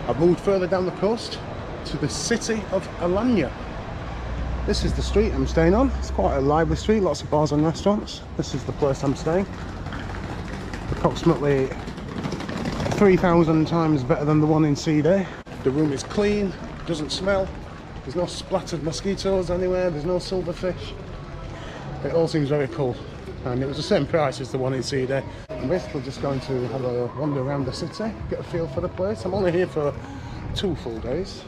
I've moved further down the coast to the city of Alanya. This is the street I'm staying on. It's quite a lively street, lots of bars and restaurants. This is the place I'm staying. Approximately 3,000 times better than the one in Sea. The room is clean, doesn't smell, there's no splattered mosquitoes anywhere, there's no silverfish. It all seems very cool, and it was the same price as the one in Sea. I'm basically just going to have a wander around the city, get a feel for the place. I'm only here for 2 full days.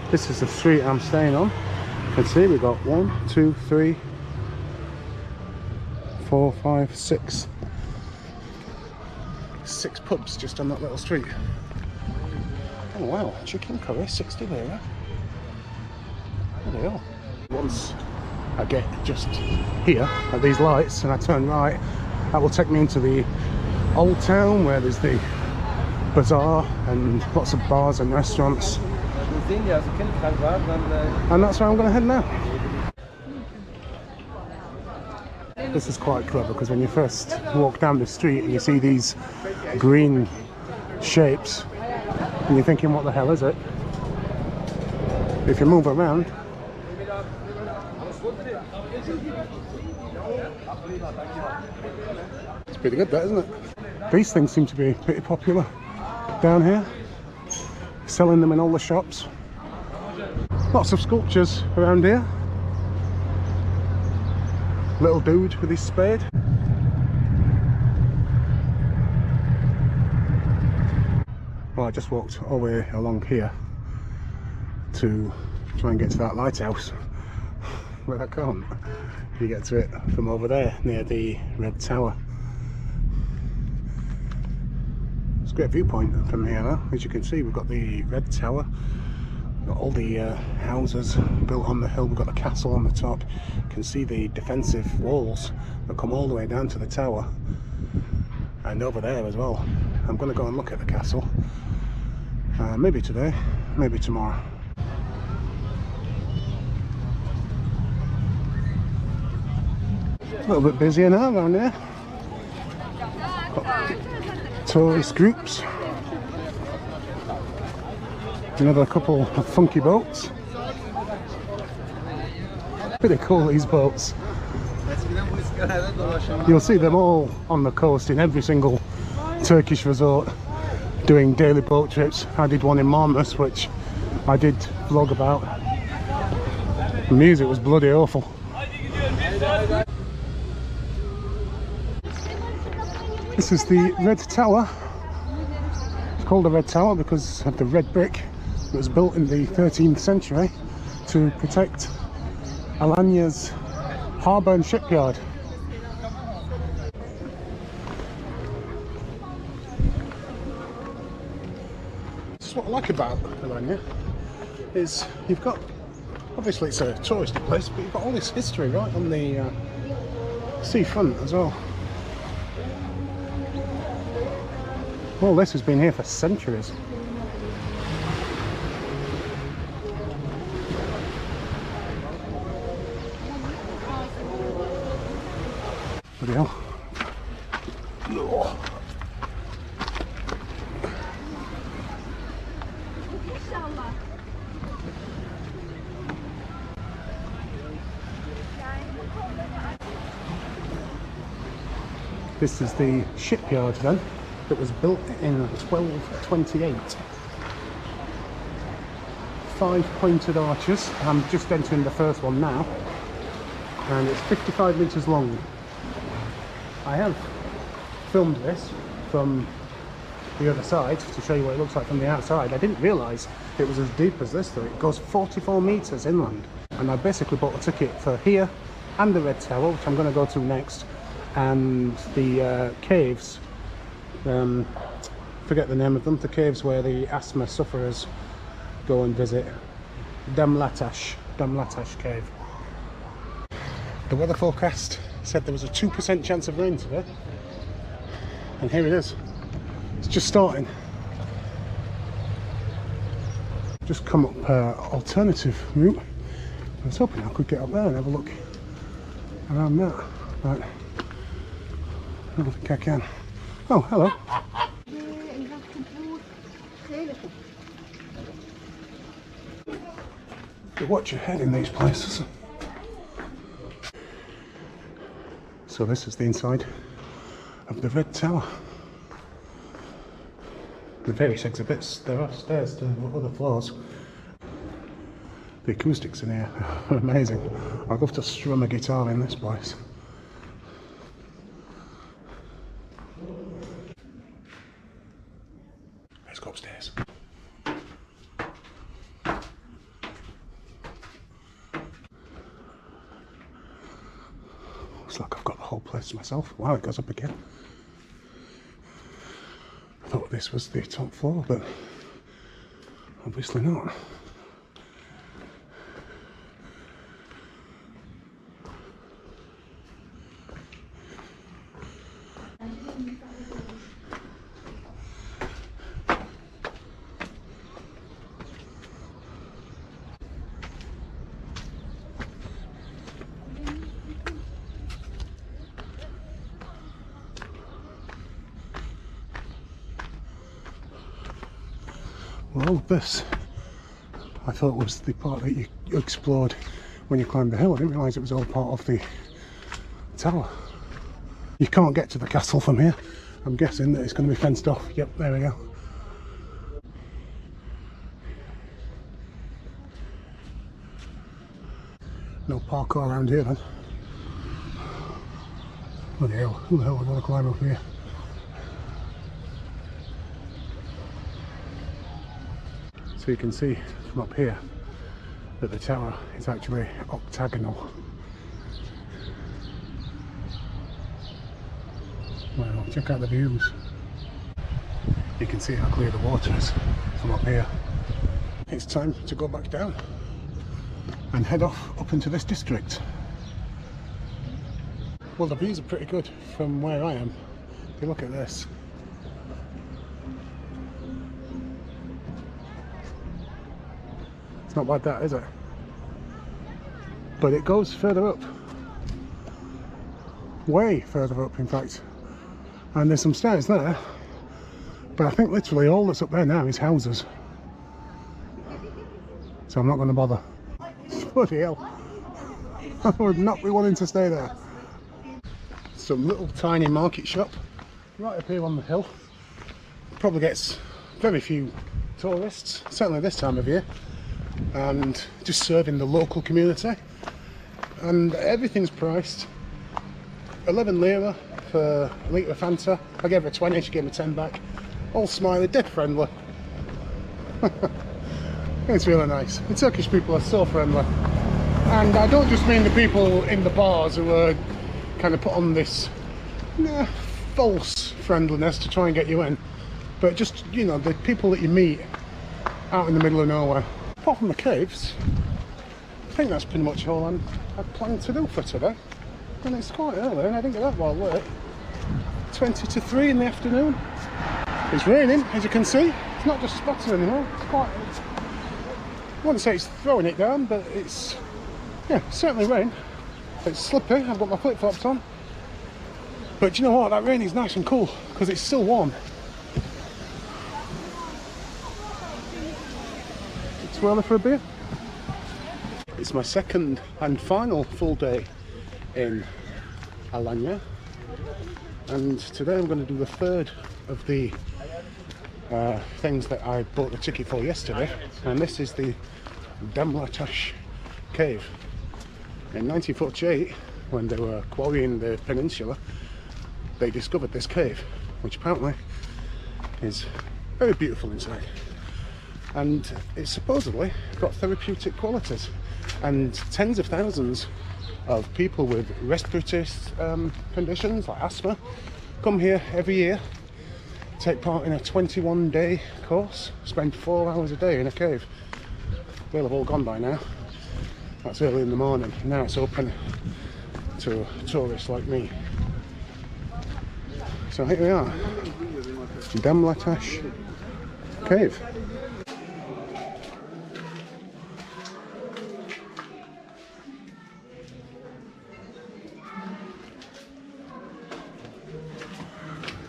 This is the street I'm staying on. You can see we've got 1, 2, 3, 4, 5, 6 pubs just on that little street. Oh wow, chicken curry, 60 lira. Bloody hell. Once I get just here at these lights and I turn right, that will take me into the old town where there's the bazaar and lots of bars and restaurants. And that's where I'm going to head now. This is quite clever because when you first walk down the street and you see these green shapes and you're thinking, what the hell is it? If you move around, it's pretty good, that, isn't it? These things seem to be pretty popular down here, selling them in all the shops. Lots of sculptures around here. Little dude with his spade. Well, I just walked all the way along here to try and get to that lighthouse, but I can't. You get to it from over there near the Red Tower. It's a great viewpoint from here now. As you can see, we've got the Red Tower, we've got all the houses built on the hill, we've got the castle on the top. You can see the defensive walls that come all the way down to the tower, and over there as well. I'm going to go and look at the castle, maybe today, maybe tomorrow. A little bit busier now around here. Got tourist groups. Another couple of funky boats. Pretty cool, these boats. You'll see them all on the coast in every single Turkish resort doing daily boat trips. I did one in Marmaris, which I did vlog about. The music was bloody awful. This is the Red Tower. It's called the Red Tower because of the red brick that was built in the 13th century to protect Alanya's harbour and shipyard. This is what I like about Alanya, is you've got, obviously it's a touristy place, but you've got all this history right on the seafront as well. All this has been here for centuries. Bloody hell. Oh. This is the shipyard then, that was built in 1228. 5 pointed arches. I'm just entering the first one now, and it's 55 metres long. I have filmed this from the other side to show you what it looks like from the outside. I didn't realise it was as deep as this though. It goes 44 metres inland, and I basically bought a ticket for here and the Red Tower, which I'm going to go to next, and the caves. Forget the name of them, the caves where the asthma sufferers go and visit. Damlatash cave. The weather forecast said there was a 2% chance of rain today, and here it is. It's just starting. Just come up alternative route. I was hoping I could get up there and have a look around that, but I don't think I can. Oh, hello. to watch your head in these places. So this is the inside of the Red Tower. The various exhibits, there are stairs to other floors. The acoustics in here are amazing. I'd love to strum a guitar in this place. Let's go upstairs. Looks like I've got the whole place to myself. Wow, it goes up again. I thought this was the top floor, but obviously not. Well, this I thought was the part that you explored when you climbed the hill. I didn't realise it was all part of the tower. You can't get to the castle from here. I'm guessing that it's going to be fenced off. Yep, there we go. No parkour around here then. Bloody hell, who the hell would want to climb up here? So you can see from up here that the tower is actually octagonal. Wow, check out the views. You can see how clear the water is from up here. It's time to go back down and head off up into this district. Well, the views are pretty good from where I am. If you look at this. It's not bad that, is it? But it goes further up. Way further up, in fact. And there's some stairs there. But I think literally all that's up there now is houses. So I'm not going to bother. Bloody hell. I would not be wanting to stay there. Some little tiny market shop right up here on the hill. Probably gets very few tourists, certainly this time of year, and just serving the local community. And everything's priced 11 lira for a litre of Fanta. I gave her 20, she gave me 10 back. All smiley, dead friendly. It's really nice. The Turkish people are so friendly. And I don't just mean the people in the bars who are kind of put on this false friendliness to try and get you in, but just, you know, the people that you meet out in the middle of nowhere. Apart from the caves, I think that's pretty much all I planned to do for today. And it's quite early and I didn't get that well late. 20 to 3 in the afternoon. It's raining, as you can see. It's not just spotting anymore. It's quite, I wouldn't say it's throwing it down, but it's, yeah, certainly rain. It's slippy, I've got my flip-flops on. But you know what, that rain is nice and cool, because it's still warm. It's early for a beer. It's my second and final full day in Alanya. And today I'm going to do the third of the things that I bought the ticket for yesterday. And this is the Demlataş cave. In 1948, when they were quarrying the peninsula, they discovered this cave, which apparently is very beautiful inside. And it's supposedly got therapeutic qualities. And tens of thousands of people with respiratory conditions like asthma come here every year, take part in a 21-day course, spend 4 hours a day in a cave. They'll have all gone by now. That's early in the morning. Now it's open to tourists like me. So here we are, Demlataş cave.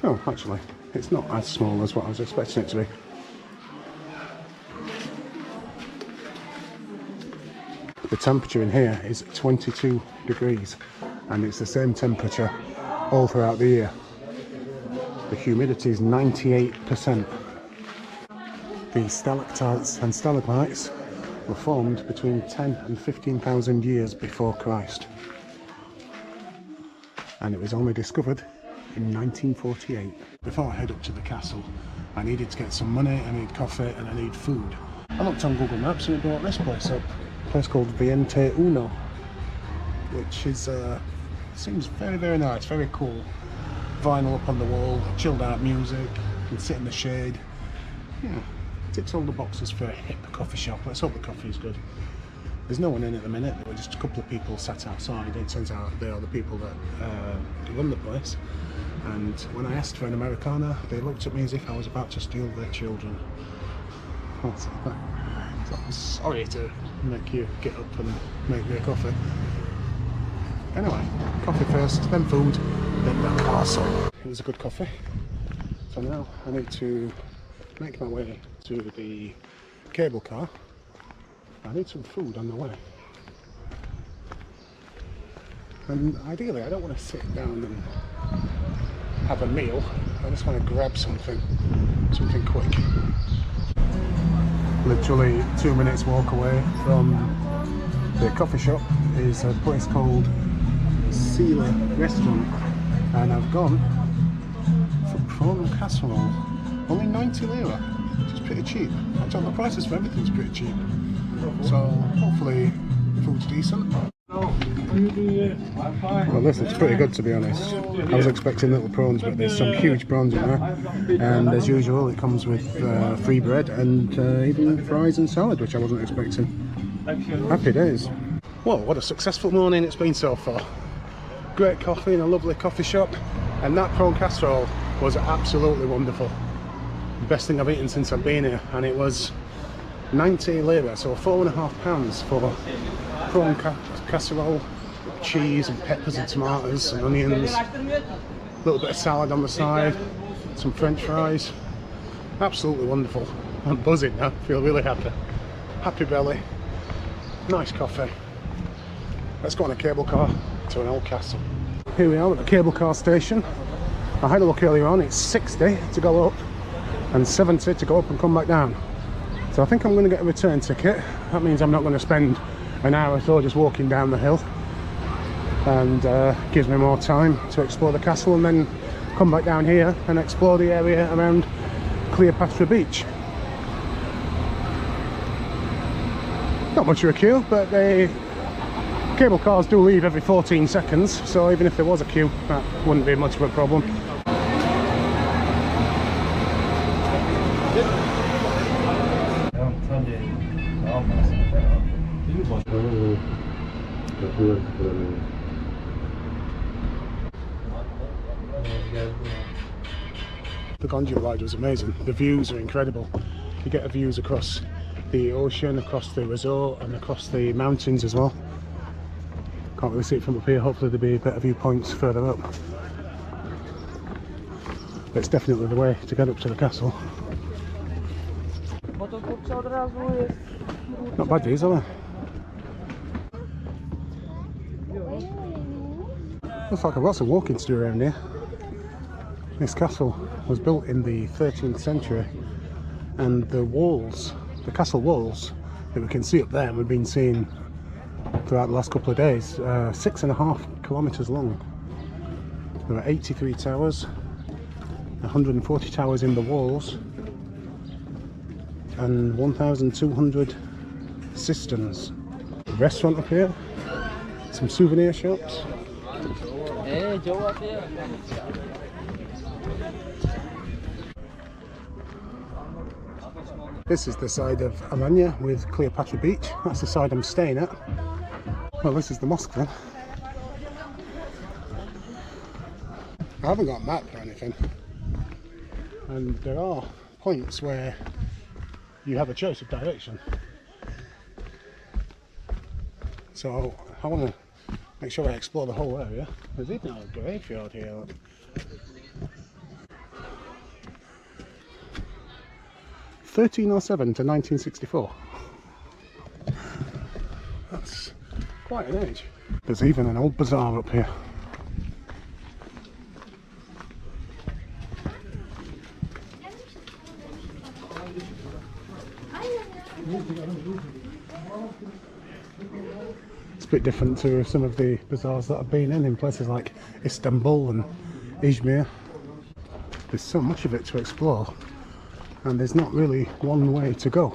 Oh, actually, it's not as small as what I was expecting it to be. The temperature in here is 22 degrees and it's the same temperature all throughout the year. The humidity is 98%. The stalactites and stalagmites were formed between 10 and 15,000 years before Christ. And it was only discovered in 1948. Before I head up to the castle, I needed to get some money, I need coffee and I need food. I looked on Google Maps and it brought this place up. A place called Viente Uno, which is seems very, very nice, very cool. Vinyl up on the wall, chilled out music, you can sit in the shade. Yeah, ticks all the boxes for a hip coffee shop. Let's hope the coffee is good. There's no one in at the minute, there were just a couple of people sat outside. It turns out they are the people that run the place. And when I asked for an Americano, they looked at me as if I was about to steal their children. So I'm sorry to make you get up and make me a coffee. Anyway, coffee first, then food, then the castle. It was a good coffee. So now I need to make my way to the cable car. I need some food on the way. And ideally I don't want to sit down and have a meal. I just want to grab something quick. Literally 2 minutes walk away from the coffee shop is a place called Sila Restaurant, and I've gone for prawn casserole. Only 90 lira, which is pretty cheap. Actually, the prices for everything's pretty cheap. So hopefully the food's decent. Well, this looks pretty good, to be honest. I was expecting little prawns, but there's some huge prawns in there. And as usual, it comes with free bread and even fries and salad, which I wasn't expecting. Happy days. Well, what a successful morning it's been so far. Great coffee in a lovely coffee shop, and that prawn casserole was absolutely wonderful. The best thing I've eaten since I've been here, and it was 90 lira, so £4.5 for prawn casserole, cheese and peppers and tomatoes and onions, a little bit of salad on the side, some french fries. Absolutely wonderful. I'm buzzing now, feel really happy. Happy belly, nice coffee. Let's go on a cable car to an old castle. Here we are at the cable car station. I had a look earlier on, it's 60 to go up and 70 to go up and come back down. So I think I'm going to get a return ticket. That means I'm not going to spend an hour or so just walking down the hill, and gives me more time to explore the castle and then come back down here and explore the area around Cleopatra Beach. Not much of a queue, but the cable cars do leave every 14 seconds, so even if there was a queue, that wouldn't be much of a problem. The gondola ride was amazing. The views are incredible. You get views across the ocean, across the resort and across the mountains as well. Can't really see it from up here. Hopefully there'll be better viewpoints further up. But it's definitely the way to get up to the castle. Not bad these, are they? Looks like I've got some walking to do around here. This castle was built in the 13th century, and the walls, the castle walls that we can see up there, and we've been seeing throughout the last couple of days, 6.5 kilometres long. There are 83 towers, 140 towers in the walls, and 1,200 cisterns. A restaurant up here, some souvenir shops. This is the side of Alanya with Cleopatra Beach. That's the side I'm staying at. Well, this is the mosque then. I haven't got a map or anything. And there are points where you have a choice of direction. So I want to make sure I explore the whole area. There's even a graveyard here. Look. 1307 to 1964. That's quite an age. There's even an old bazaar up here. It's a bit different to some of the bazaars that I've been in places like Istanbul and Izmir. There's so much of it to explore, and there's not really one way to go.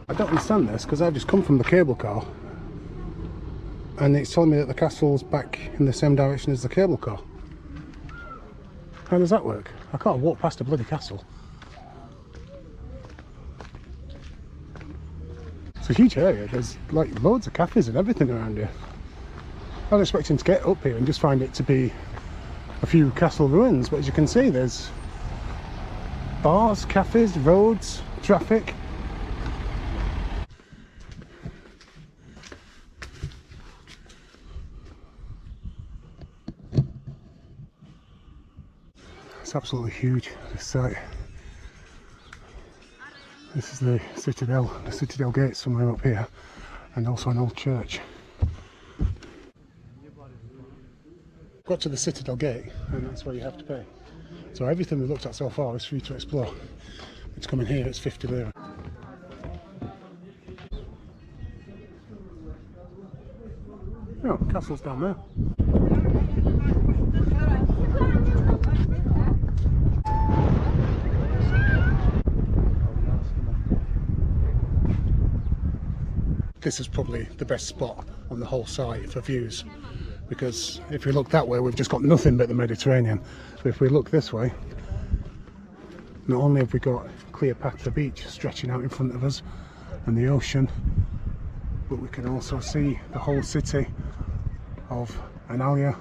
I don't understand this because I've just come from the cable car and it's telling me that the castle's back in the same direction as the cable car. How does that work? I can't walk past a bloody castle. It's a huge area, there's like loads of cafes and everything around here. I was expecting to get up here and just find it to be a few castle ruins, but as you can see there's bars, cafes, roads, traffic. It's absolutely huge, this site. This is the Citadel gate somewhere up here, and also an old church. Got to the Citadel gate and that's where you have to pay. So everything we've looked at so far is free to explore. It's coming here, it's 50 lira. Oh, castle's down there. This is probably the best spot on the whole site for views, because if we look that way we've just got nothing but the Mediterranean, but if we look this way, not only have we got Cleopatra Beach stretching out in front of us and the ocean, but we can also see the whole city of Alanya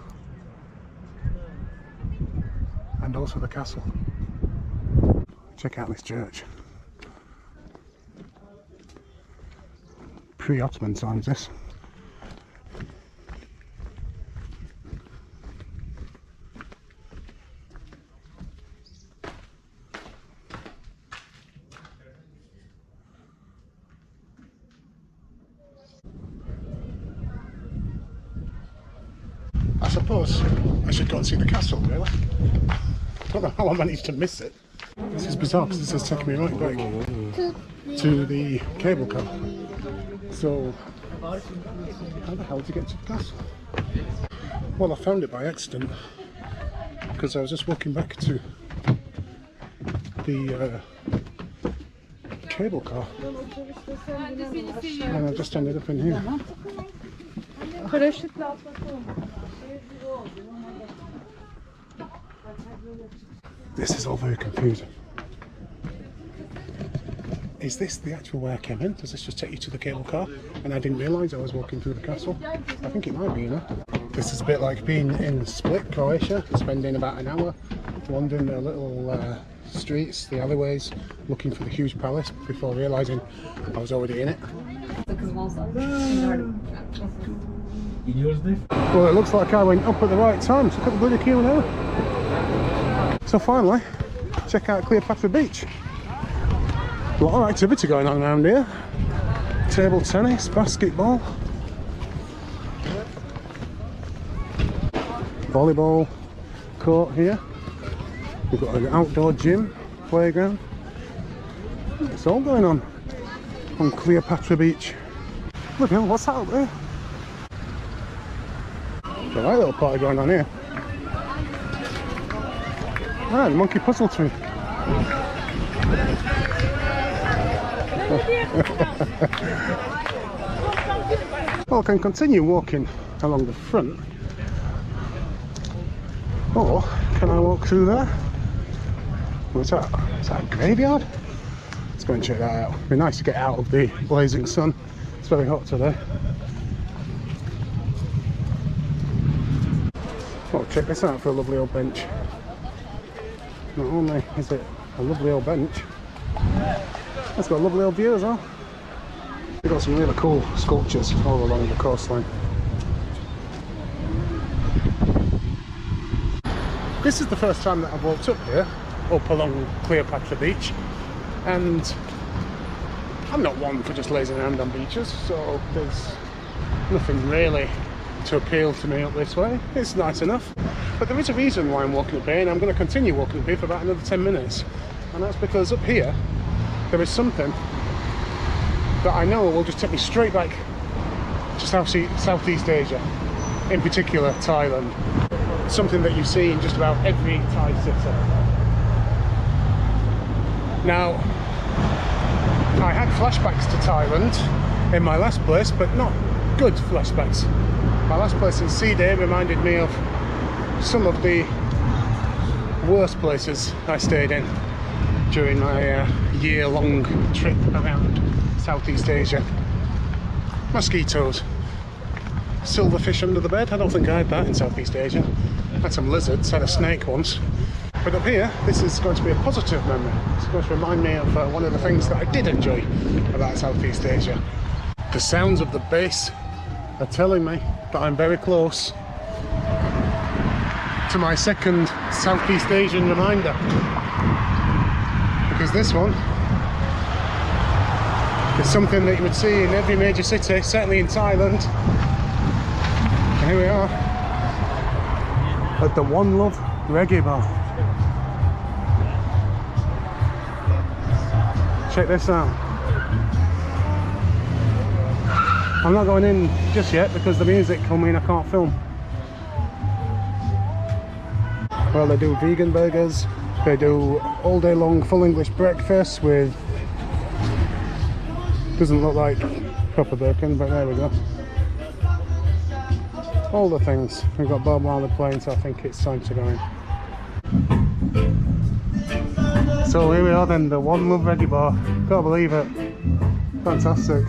and also the castle. Check out this church. Pre-Ottoman times this. I suppose I should go and see the castle, really. I don't know how I managed to miss it. This is bizarre because this is taking me right back to the cable car. So, how the hell did you get to the castle? Well, I found it by accident because I was just walking back to the cable car and I just ended up in here. This is all very confusing. Is this the actual way I came in? Does this just take you to the cable car? And I didn't realise I was walking through the castle. I think it might be, you know. This is a bit like being in Split, Croatia, spending about an hour wandering the little streets, the alleyways, looking for the huge palace before realising I was already in it. Well, it looks like I went up at the right time, so look at the bloody Culinary. So finally, check out Cleopatra Beach. A lot of activity going on around here. Table tennis, basketball, volleyball court here. We've got an outdoor gym, playground. It's all going on Cleopatra Beach. Look, what's that up there? There's a right little party going on here. Ah, the monkey puzzle tree. Well, I can continue walking along the front, or can I walk through there? What's that? Is that a graveyard? Let's go and check that out. It'd be nice to get out of the blazing sun. It's very hot today. Oh, check this out for a lovely old bench. Not only is it a lovely old bench, it's got a lovely old view as well. We've got some really cool sculptures all along the coastline. This is the first time that I've walked up here, up along Cleopatra Beach, and I'm not one for just lazing around on beaches, so there's nothing really to appeal to me up this way. It's nice enough, but there is a reason why I'm walking up here, and I'm going to continue walking up here for about another 10 minutes, and that's because up here there is something that I know will just take me straight back to Southeast Asia, in particular Thailand. Something that you see in just about every Thai city. Now, I had flashbacks to Thailand in my last place, but not good flashbacks. My last place in Sea Day reminded me of some of the worst places I stayed in during my year-long trip around Southeast Asia. Mosquitoes. Silverfish under the bed. I don't think I had that in Southeast Asia. I had some lizards, had a snake once. But up here, this is going to be a positive memory. It's going to remind me of one of the things that I did enjoy about Southeast Asia. The sounds of the bass are telling me that I'm very close to my second Southeast Asian reminder. Because this one is something that you would see in every major city, certainly in Thailand. And here we are at the One Love Reggae Bar. Check this out. I'm not going in just yet because the music will mean I can't film. Well, they do vegan burgers, they do all day long full English breakfast with, doesn't look like proper bacon, but there we go. All the things. We've got Bob Marley playing, so I think it's time to go in. So here we are then, the One Love Reggae Bar. Can't believe it. Fantastic.